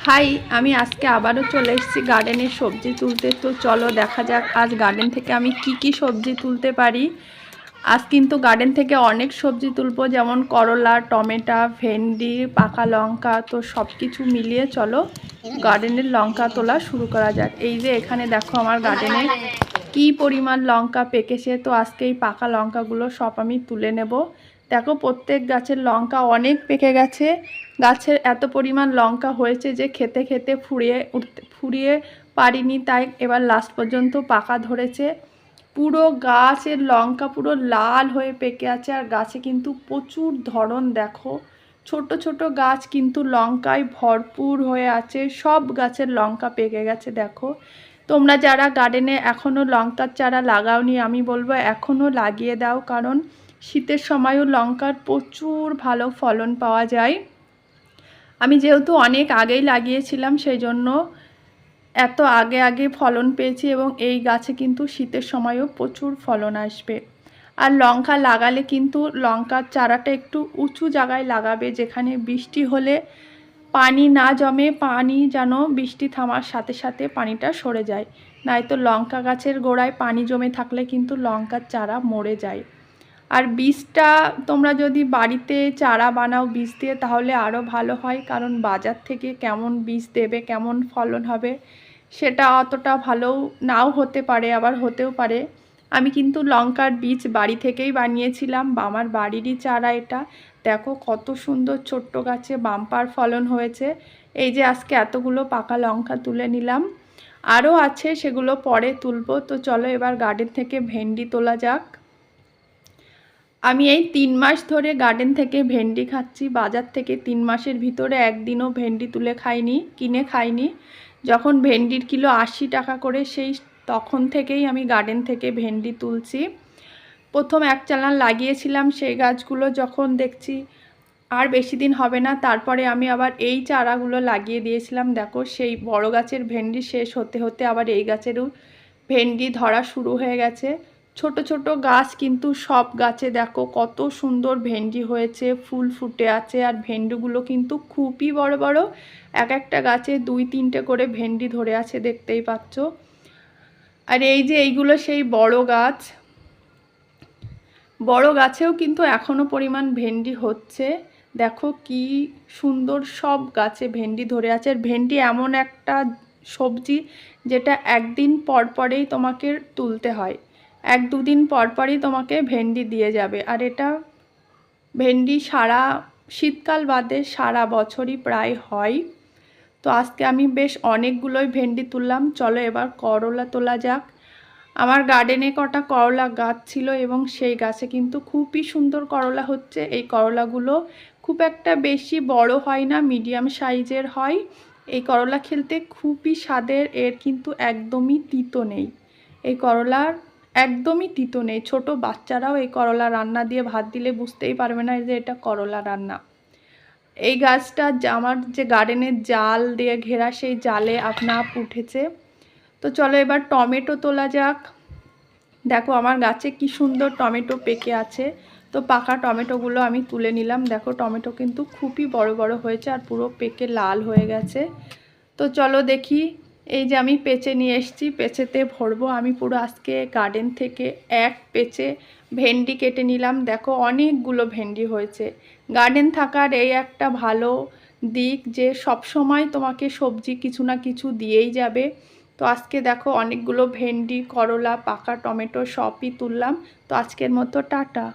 High, আমি আজকে আবারও চলে এসেছি গার্ডেনের সবজি তুলতে। তো চলো দেখা যাক আজ গার্ডেন থেকে আমি কি সবজি তুলতে পারি। আজ কিন্তু গার্ডেন থেকে অনেক সবজি তুলবো, যেমন করলা, টমেটো, ভেন্ডি, পাকা লঙ্কা। তো সব কিছু মিলিয়ে চলো গার্ডেনের লঙ্কা তোলা শুরু করা যাক। এই যে এখানে দেখো আমার গার্ডেনে কি পরিমাণ লঙ্কা পেকেছে। তো আজকে এই পাকা লঙ্কাগুলো সব আমি তুলে নেব। দেখো প্রত্যেক গাছের লঙ্কা অনেক পেকে গেছে। গাছের এত পরিমাণ লঙ্কা হয়েছে যে খেতে খেতে ফুরিয়ে পারিনি, তাই এবার লাস্ট পর্যন্ত পাকা ধরেছে। পুরো গাছের লঙ্কা পুরো লাল হয়ে পেকে আছে, আর গাছে কিন্তু প্রচুর ধরন। দেখো ছোট ছোট গাছ কিন্তু লঙ্কায় ভরপুর হয়ে আছে, সব গাছের লঙ্কা পেকে গেছে। দেখো তোমরা যারা গার্ডেনে এখনও লঙ্কার চারা লাগাওনি, আমি বলবো এখনও লাগিয়ে দাও, কারণ শীতের সময়ও লঙ্কার প্রচুর ভালো ফলন পাওয়া যায়। আমি যেহেতু অনেক আগেই লাগিয়েছিলাম, সেই জন্য এত আগে ফলন পেয়েছি, এবং এই গাছে কিন্তু শীতের সময়ও প্রচুর ফলন আসবে। আর লঙ্কা লাগালে কিন্তু লঙ্কার চারাটা একটু উঁচু জায়গায় লাগাবে, যেখানে বৃষ্টি হলে পানি না জমে, পানি যেন বৃষ্টি থামার সাথে সাথে পানিটা সরে যায়। নয়তো লঙ্কা গাছের গোড়ায় পানি জমে থাকলে কিন্তু লঙ্কার চারা মরে যায়। আর বীজটা তোমরা যদি বাড়িতে চারা বানাও বীজ দিয়ে, তাহলে আরও ভালো হয়, কারণ বাজার থেকে কেমন বীজ দেবে, কেমন ফলন হবে, সেটা অতটা ভালো নাও হতে পারে, আবার হতেও পারে। আমি কিন্তু লঙ্কার বীজ বাড়ি থেকেই বানিয়েছিলাম, আমার বাড়িরই চারা এটা। দেখো কত সুন্দর ছোট্ট গাছে বাম্পার ফলন হয়েছে। এই যে আজকে এতগুলো পাকা লঙ্কা তুলে নিলাম, আরও আছে, সেগুলো পরে তুলবো। তো চলো এবার গার্ডেন থেকে ভেন্ডি তোলা যাক। আমি এই 3 মাস ধরে গার্ডেন থেকে ভেন্ডি খাচ্ছি। বাজার থেকে 3 মাসের ভিতরে একদিনও ভেন্ডি কিনে খাইনি। যখন ভেন্ডির কিলো 80 টাকা করে, তখন থেকেই আমি গার্ডেন থেকে ভেন্ডি তুলছি। প্রথম এক চালান লাগিয়েছিলাম, সেই গাছগুলো যখন দেখছি আর বেশি দিন হবে না, তারপরে আমি আবার এই চারাগুলো লাগিয়ে দিয়েছিলাম। দেখো সেই বড় গাছের ভেন্ডি শেষ হতে হতে আবার এই গাছেরও ভেন্ডি ধরা শুরু হয়ে গেছে। ছোট ছোট গাছ, কিন্তু সব গাছে দেখো কত সুন্দর ভেন্ডি হয়েছে, ফুল ফুটে আছে। আর ভেন্ডিগুলো কিন্তু খুবই বড় বড়, এক একটা গাছে 2-3টে করে ভেন্ডি ধরে আছে, দেখতেই পাচ্ছ। আর এই যে এইগুলো সেই বড় গাছ, বড় গাছেও কিন্তু এখনও পরিমাণ ভেন্ডি হচ্ছে। দেখো কি সুন্দর সব গাছে ভেন্ডি ধরে আছে। আর ভেন্ডি এমন একটা সবজি যেটা একদিন পর পরেই তোমাকে তুলতে হয়, 1-2 দিন পর পরই তোমাকে ভেন্ডি দিয়ে যাবে। আর এটা ভেন্ডি সারা শীতকাল বাদে সারা বছরই প্রায় হয়। তো আজকে আমি বেশ অনেকগুলোই ভেন্ডি তুললাম। চলো এবার করলা তোলা যাক। আমার গার্ডেনে কটা করলা গাছ ছিল, এবং সেই গাছে কিন্তু খুবই সুন্দর করলা হচ্ছে। এই করলাগুলো খুব একটা বেশি বড় হয় না, মিডিয়াম সাইজের হয়। এই করলা খেতে খুবই স্বাদের, এর কিন্তু একদমই তিতো নেই। এই করলার একদমই তিতো নেই। ছোট বাচ্চারাও এই করলা রান্না দিয়ে ভাত দিলে বুঝতেই পারবে না যে এটা করলা রান্না। এই গাছটা আমার যে গার্ডেনের জাল দিয়ে ঘেরা, সেই জালে আপনা আপ উঠেছে। তো চলো এবার টমেটো তোলা যাক। দেখো আমার গাছে কি সুন্দর টমেটো পেকে আছে। তো পাকা টমেটোগুলো আমি তুলে নিলাম। দেখো টমেটো কিন্তু খুবই বড় বড় হয়েছে, আর পুরো পেকে লাল হয়ে গেছে। তো চলো দেখি, এই যে আমি পেঁচে নিয়ে এসেছি, পেঁচেতে ভরবো। আমি পুরো আজকে গার্ডেন থেকে এক পেঁচে ভেন্ডি কেটে নিলাম। দেখো অনেকগুলো ভেন্ডি হয়েছে। গার্ডেন থাকার এই একটা ভালো দিক যে সব সময় তোমাকে সবজি কিছু না কিছু দিয়েই যাবে। তো আজকে দেখো অনেকগুলো ভেন্ডি, করলা, পাকা টমেটো সবই তুললাম। তো আজকের মতো টাটা।